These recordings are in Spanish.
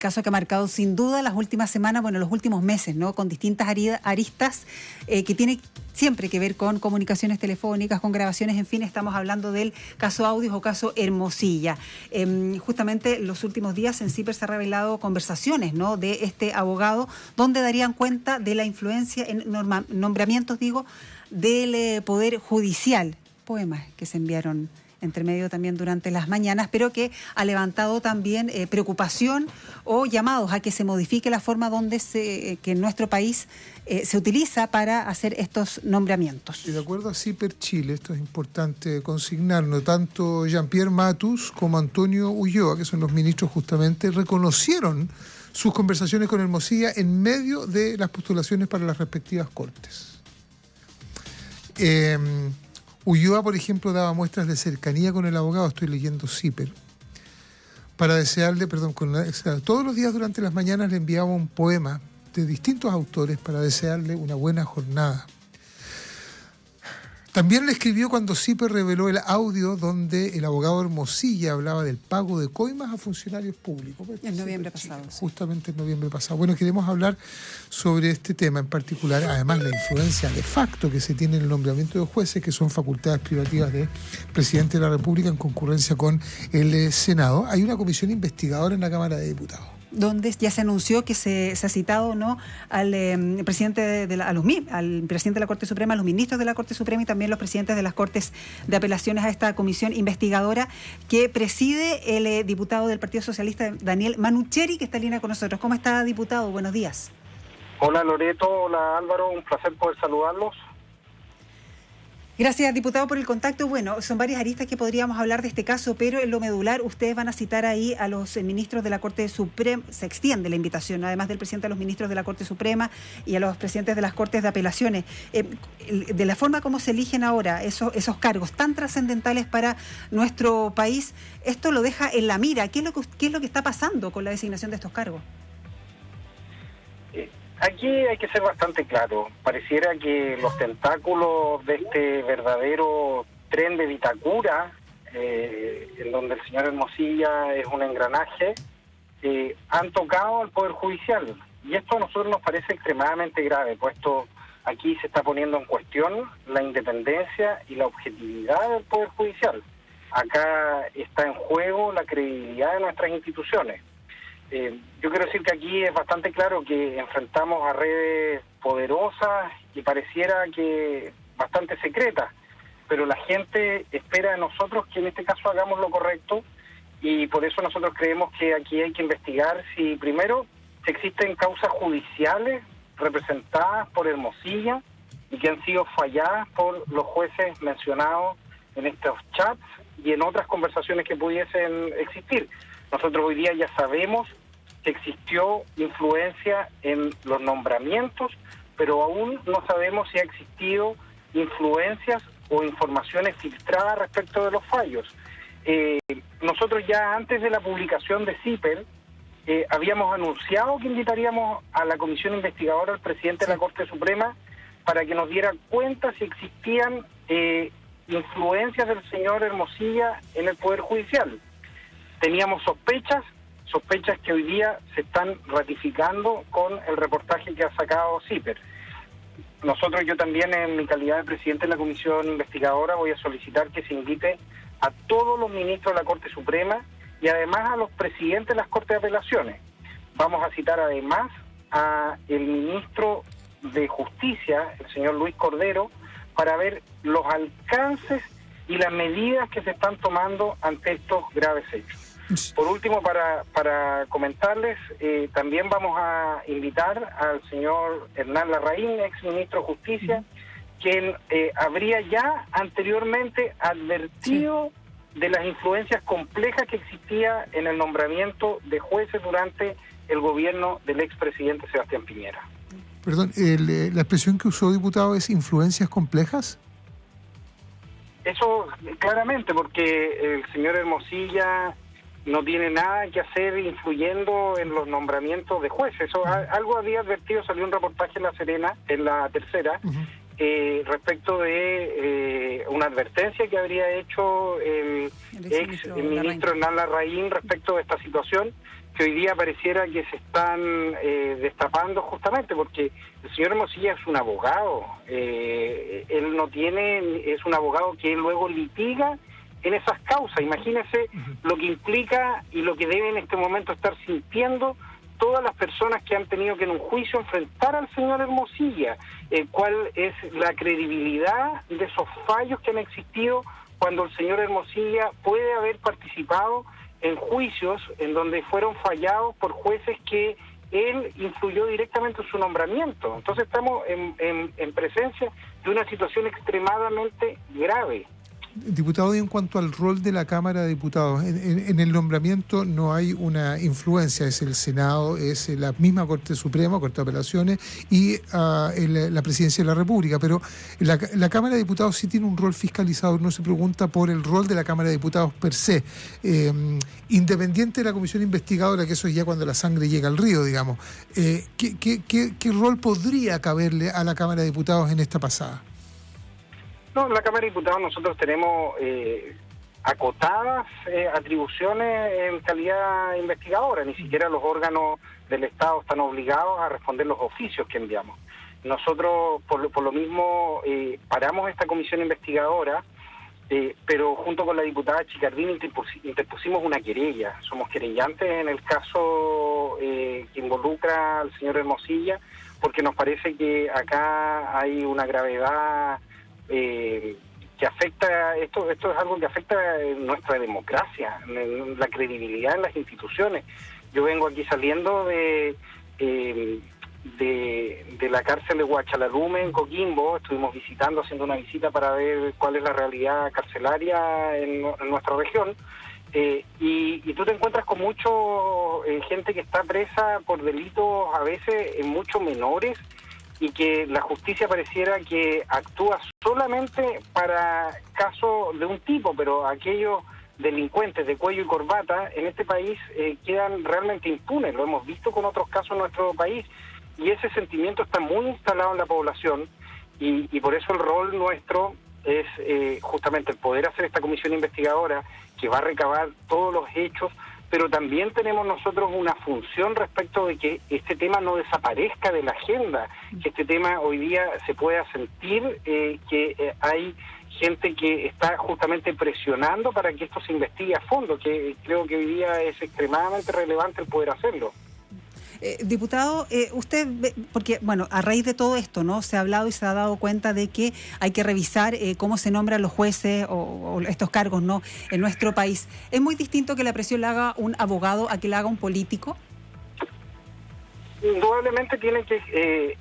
Caso que ha marcado sin duda las últimas semanas, bueno, los últimos meses, ¿no? Con distintas aristas que tiene siempre que ver con comunicaciones telefónicas, con grabaciones, en fin, estamos hablando del caso Audios o caso Hermosilla. Justamente los últimos días en CIPER se ha revelado conversaciones, ¿no? De este abogado donde darían cuenta de la influencia en nombramientos, del Poder Judicial. Poemas que se enviaron entre medio también durante las mañanas, pero que ha levantado también preocupación o llamados a que se modifique la forma que en nuestro país se utiliza para hacer estos nombramientos. Y de acuerdo a CIPER Chile, esto es importante consignarlo, tanto Jean-Pierre Matus como Antonio Ulloa, que son los ministros justamente, reconocieron sus conversaciones con Hermosilla en medio de las postulaciones para las respectivas cortes. Ulloa, por ejemplo, daba muestras de cercanía con el abogado, estoy leyendo CIPER, para desearle, todos los días durante las mañanas le enviaba un poema de distintos autores para desearle una buena jornada. También le escribió cuando CIPER reveló el audio donde el abogado Hermosilla hablaba del pago de coimas a funcionarios públicos. En noviembre pasado. Justamente en noviembre pasado. Bueno, queremos hablar sobre este tema en particular, además la influencia de facto que se tiene en el nombramiento de jueces, que son facultades privativas del presidente de la República en concurrencia con el Senado. Hay una comisión investigadora en la Cámara de Diputados, donde ya se anunció que se ha citado, ¿no?, al presidente al presidente de la Corte Suprema, a los ministros de la Corte Suprema y también los presidentes de las Cortes de Apelaciones a esta comisión investigadora que preside el diputado del Partido Socialista, Daniel Manucheri, que está en línea con nosotros. ¿Cómo está, diputado? Buenos días. Hola Loreto, hola Álvaro, un placer poder saludarlos. Gracias, diputado, por el contacto. Bueno, son varias aristas que podríamos hablar de este caso, pero en lo medular ustedes van a citar ahí a los ministros de la Corte Suprema. Se extiende la invitación, además del presidente, a los ministros de la Corte Suprema y a los presidentes de las Cortes de Apelaciones. De la forma como se eligen ahora esos cargos tan trascendentales para nuestro país, esto lo deja en la mira. ¿Qué es lo que está pasando con la designación de estos cargos? Aquí hay que ser bastante claro. Pareciera que los tentáculos de este verdadero tren de Vitacura, en donde el señor Hermosilla es un engranaje, han tocado al Poder Judicial. Y esto a nosotros nos parece extremadamente grave, puesto aquí se está poniendo en cuestión la independencia y la objetividad del Poder Judicial. Acá está en juego la credibilidad de nuestras instituciones. Yo quiero decir que aquí es bastante claro que enfrentamos a redes poderosas y pareciera que bastante secretas, pero la gente espera de nosotros que en este caso hagamos lo correcto y por eso nosotros creemos que aquí hay que investigar si primero si existen causas judiciales representadas por Hermosilla y que han sido falladas por los jueces mencionados en estos chats y en otras conversaciones que pudiesen existir. Nosotros hoy día ya sabemos que existió influencia en los nombramientos, pero aún no sabemos si ha existido influencias o informaciones filtradas respecto de los fallos. Nosotros ya antes de la publicación de CIPER habíamos anunciado que invitaríamos a la comisión investigadora al presidente de la Corte Suprema para que nos diera cuenta si existían influencias del señor Hermosilla en el Poder Judicial. Teníamos sospechas que hoy día se están ratificando con el reportaje que ha sacado CIPER. Yo también, en mi calidad de presidente de la comisión investigadora, voy a solicitar que se invite a todos los ministros de la Corte Suprema y además a los presidentes de las Cortes de Apelaciones. Vamos a citar además a el ministro de Justicia, el señor Luis Cordero, para ver los alcances y las medidas que se están tomando ante estos graves hechos. Por último, para comentarles, también vamos a invitar al señor Hernán Larraín, ex ministro de Justicia, quien habría ya anteriormente advertido de las influencias complejas que existía en el nombramiento de jueces durante el gobierno del expresidente Sebastián Piñera. Perdón, la expresión que usó, diputado, es influencias complejas. Eso claramente, porque el señor Hermosilla no tiene nada que hacer influyendo en los nombramientos de jueces. Eso, algo había advertido, salió un reportaje en La Serena, en La Tercera, respecto de una advertencia que habría hecho el ex ministro Hernán Larraín respecto de esta situación, que hoy día pareciera que se están destapando justamente porque el señor Hermosilla es un abogado, él no tiene, es un abogado que luego litiga en esas causas. Imagínese lo que implica y lo que debe en este momento estar sintiendo todas las personas que han tenido que en un juicio enfrentar al señor Hermosilla, cuál es la credibilidad de esos fallos que han existido cuando el señor Hermosilla puede haber participado en juicios en donde fueron fallados por jueces que él influyó directamente en su nombramiento. Entonces estamos en presencia de una situación extremadamente grave. Diputado, y en cuanto al rol de la Cámara de Diputados, en el nombramiento no hay una influencia, es el Senado, es la misma Corte Suprema, Corte de Apelaciones y la Presidencia de la República, pero la Cámara de Diputados sí tiene un rol fiscalizador. No se pregunta por el rol de la Cámara de Diputados per se, independiente de la comisión investigadora, que eso es ya cuando la sangre llega al río, digamos. ¿Qué rol podría caberle a la Cámara de Diputados en esta pasada? No, en la Cámara de Diputados nosotros tenemos acotadas atribuciones en calidad investigadora, ni siquiera los órganos del Estado están obligados a responder los oficios que enviamos. Nosotros, por lo mismo, paramos esta comisión investigadora, pero junto con la diputada Chicardini interpusimos una querella. Somos querellantes en el caso que involucra al señor Hermosilla, porque nos parece que acá hay una gravedad que afecta, esto es algo que afecta nuestra democracia, la credibilidad en las instituciones. Yo vengo aquí saliendo de la cárcel de Huachalalume en Coquimbo, estuvimos visitando, haciendo una visita para ver cuál es la realidad carcelaria en nuestra región, y tú te encuentras con mucho gente que está presa por delitos a veces mucho menores, y que la justicia pareciera que actúa solamente para casos de un tipo, pero aquellos delincuentes de cuello y corbata en este país quedan realmente impunes. Lo hemos visto con otros casos en nuestro país, y ese sentimiento está muy instalado en la población, y por eso el rol nuestro es justamente el poder hacer esta comisión investigadora que va a recabar todos los hechos, pero también tenemos nosotros una función respecto de que este tema no desaparezca de la agenda, que este tema hoy día se pueda sentir que hay gente que está justamente presionando para que esto se investigue a fondo, que creo que hoy día es extremadamente relevante el poder hacerlo. Diputado, usted, porque bueno, a raíz de todo esto, ¿no? Se ha hablado y se ha dado cuenta de que hay que revisar cómo se nombran los jueces o estos cargos, ¿no? En nuestro país. ¿Es muy distinto que la presión la haga un abogado a que la haga un político? Indudablemente tiene que,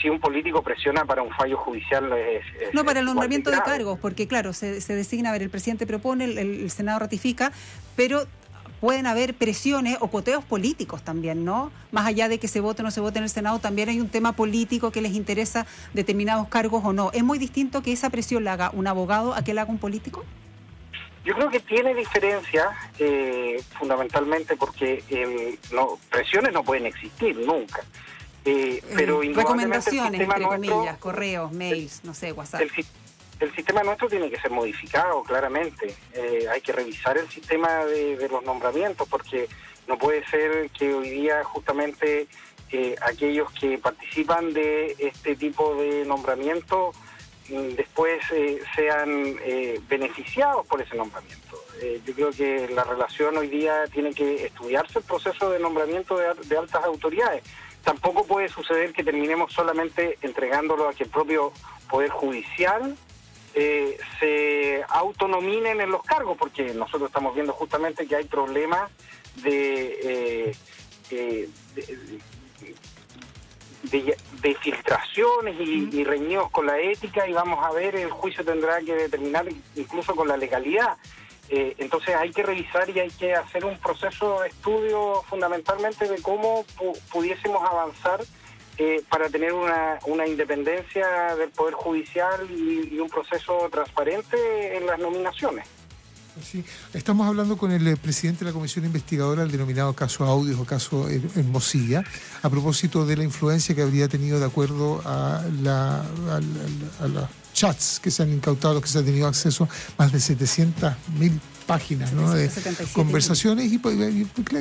si un político presiona para un fallo judicial no, para el nombramiento de cargos, porque claro, se designa, a ver, el presidente propone, el Senado ratifica, pero pueden haber presiones o coteos políticos también, ¿no? Más allá de que se vote o no se vote en el Senado, también hay un tema político que les interesa determinados cargos o no. ¿Es muy distinto que esa presión la haga un abogado a que la haga un político? Yo creo que tiene diferencia, fundamentalmente porque presiones no pueden existir nunca. Pero recomendaciones, entre comillas, nuestro, correos, mails, no sé, WhatsApp. El sistema nuestro tiene que ser modificado, claramente. Hay que revisar el sistema de los nombramientos, porque no puede ser que hoy día justamente aquellos que participan de este tipo de nombramiento después sean beneficiados por ese nombramiento. Yo creo que la relación hoy día tiene que estudiarse el proceso de nombramiento de altas autoridades. Tampoco puede suceder que terminemos solamente entregándolo a que el propio Poder Judicial se autonominen en los cargos, porque nosotros estamos viendo justamente que hay problemas de filtraciones y reñidos con la ética, y vamos a ver, el juicio tendrá que determinar incluso con la legalidad. Entonces hay que revisar y hay que hacer un proceso de estudio fundamentalmente de cómo pudiésemos avanzar para tener una independencia del Poder Judicial y un proceso transparente en las nominaciones. Sí, estamos hablando con el presidente de la Comisión Investigadora, el denominado caso Audios o caso Hermosilla, a propósito de la influencia que habría tenido de acuerdo a los chats que se han incautado, los que se ha tenido acceso, más de 700.000 páginas, ¿no?, de 777 conversaciones y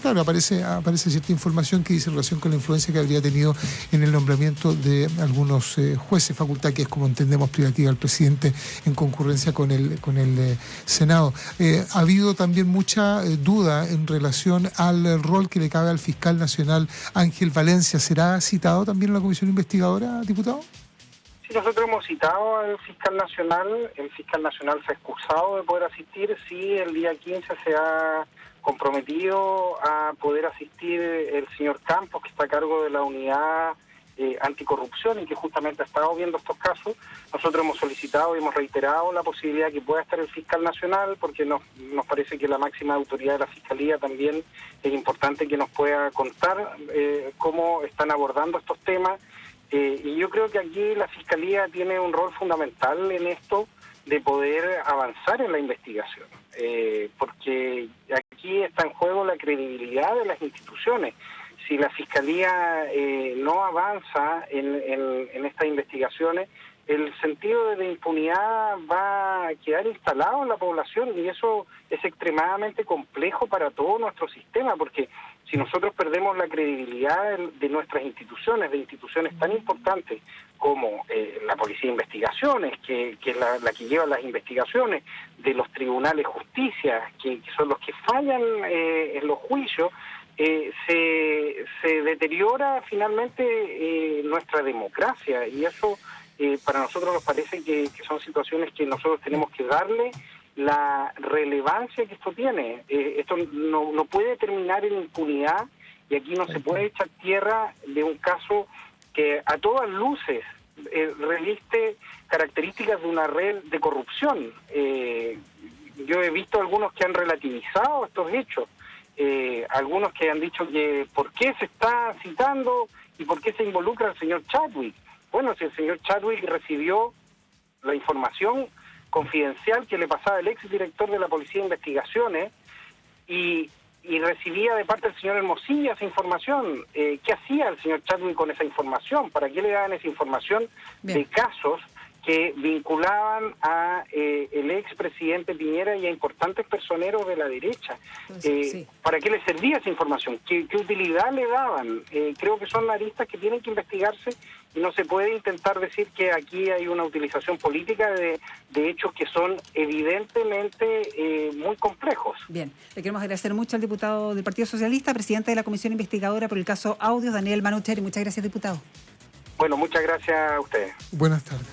claro, aparece cierta información que dice en relación con la influencia que habría tenido en el nombramiento de algunos jueces, facultad que es, como entendemos, privativa al presidente en concurrencia con el Senado. Ha habido también mucha duda en relación al rol que le cabe al fiscal nacional Ángel Valencia. ¿Será citado también en la comisión investigadora, diputado? Sí, nosotros hemos citado al fiscal nacional. El fiscal nacional se ha excusado de poder asistir. Sí, el día 15 se ha comprometido a poder asistir el señor Campos, que está a cargo de la unidad anticorrupción y que justamente ha estado viendo estos casos. Nosotros hemos solicitado y hemos reiterado la posibilidad de que pueda estar el fiscal nacional, porque nos parece que la máxima autoridad de la Fiscalía también es importante que nos pueda contar cómo están abordando estos temas. Y yo creo que aquí la Fiscalía tiene un rol fundamental en esto de poder avanzar en la investigación, porque aquí está en juego la credibilidad de las instituciones. Si la Fiscalía no avanza en estas investigaciones, el sentido de impunidad va a quedar instalado en la población y eso es extremadamente complejo para todo nuestro sistema, porque si nosotros perdemos la credibilidad de nuestras instituciones, de instituciones tan importantes como la Policía de Investigaciones, que es la que lleva las investigaciones, de los tribunales de justicia, que son los que fallan en los juicios, se deteriora finalmente nuestra democracia y eso para nosotros nos parece que son situaciones que nosotros tenemos que darle la relevancia que esto tiene. Esto no puede terminar en impunidad y aquí no se puede echar tierra de un caso que a todas luces reviste características de una red de corrupción. Yo he visto algunos que han relativizado estos hechos. Algunos que han dicho que por qué se está citando y por qué se involucra al señor Chadwick. Bueno, si el señor Chadwick recibió la información confidencial que le pasaba el exdirector de la Policía de Investigaciones y recibía de parte del señor Hermosilla esa información, ¿qué hacía el señor Chadwick con esa información? ¿Para qué le daban esa información de casos que vinculaban a el expresidente Piñera y a importantes personeros de la derecha? ¿Para qué le servía esa información? ¿Qué utilidad le daban? Creo que son aristas que tienen que investigarse y no se puede intentar decir que aquí hay una utilización política de hechos que son evidentemente muy complejos. Bien, le queremos agradecer mucho al diputado del Partido Socialista, presidente de la Comisión Investigadora por el caso Audios, Daniel Manucheri. Muchas gracias, diputado. Bueno, muchas gracias a ustedes. Buenas tardes.